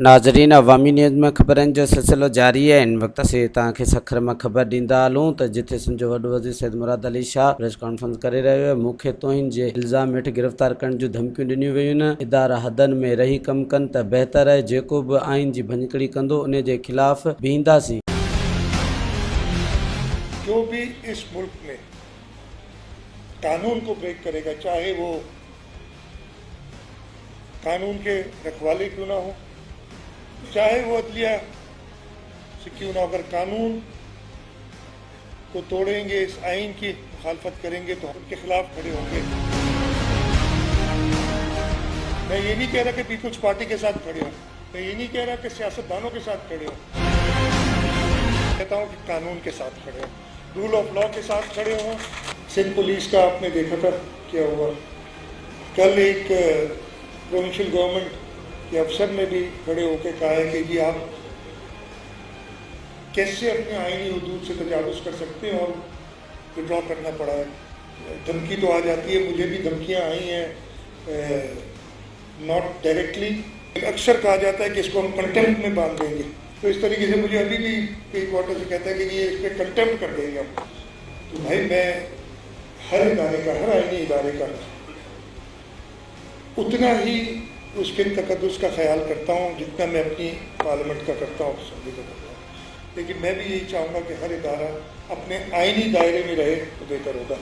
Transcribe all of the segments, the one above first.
नाज़रीन, अवामी न्यूज़ में ख़बरनि जो सिलसिलो जारी है। इन वक्त से तव्हांखे सखर में ख़बर ॾींदा हलूं त जिथे संजो वॾो वज़ीर सैद मुराद अली शाह प्रेस कॉन्फ्रेंस करे रहियो आहे। मुख्य तोहिन जे इल्ज़ाम हेठि गिरफ़्तार करण जूं धमकियूं ॾिनियूं वयूं आहिनि। इदारा हदनि में रही कमु कनि त बहितर आहे। जेको बि आइन जी भञकड़ी कंदो उन जे ख़िलाफ़ बीहंदासीं। जो भी इस मुल्क में कानून को ब्रेक करेगा, चाहे वो कानून के रखवाले क्यों ना हो, चाहे वो अदलिया से क्यों ना, अगर कानून को तोड़ेंगे, इस आइन की मुखालफत करेंगे तो हम उनके खिलाफ खड़े होंगे। मैं ये नहीं कह रहा कि पीपल्स पार्टी के साथ खड़े हों, मैं ये नहीं कह रहा कि सियासतदानों के साथ खड़े हों, कहता हूँ कि कानून के साथ खड़े हों, रूल ऑफ लॉ के साथ खड़े हों। सिंध पुलिस का आपने देखा था क्या हुआ। कल एक प्रोविंशियल गवर्नमेंट के अफसर ने भी खड़े होकर कहा है कि जी आप कैसे अपने आईनी हदूद से तजावुज़ कर सकते हैं, और विड्रॉ करना पड़ा है। धमकी तो आ जाती है, मुझे भी धमकियां आई हैं, नॉट डायरेक्टली। अक्सर कहा जाता है कि इसको हम कंटेम्प्ट में बांध देंगे, तो इस तरीके से मुझे अभी भी कई क्वार्टर से कहता है कि ये इस पर कंटेम्प्ट कर देंगे हम। तो भाई मैं हर इदारे का, हर आईनी इदारे का उतना ही उसके तकद्दुस का ख्याल करता हूँ जितना मैं अपनी पार्लियामेंट का करता हूँ, असम्बली का करता हूँ। लेकिन मैं भी यही चाहूँगा कि हर इदारा अपने आईनी दायरे में रहे तो बेहतर होगा।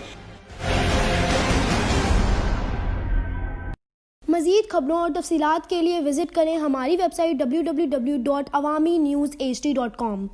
मज़ीद खबरों और तफसीलात के लिए विज़िट करें हमारी वेबसाइट www.awamiNewsHD.com।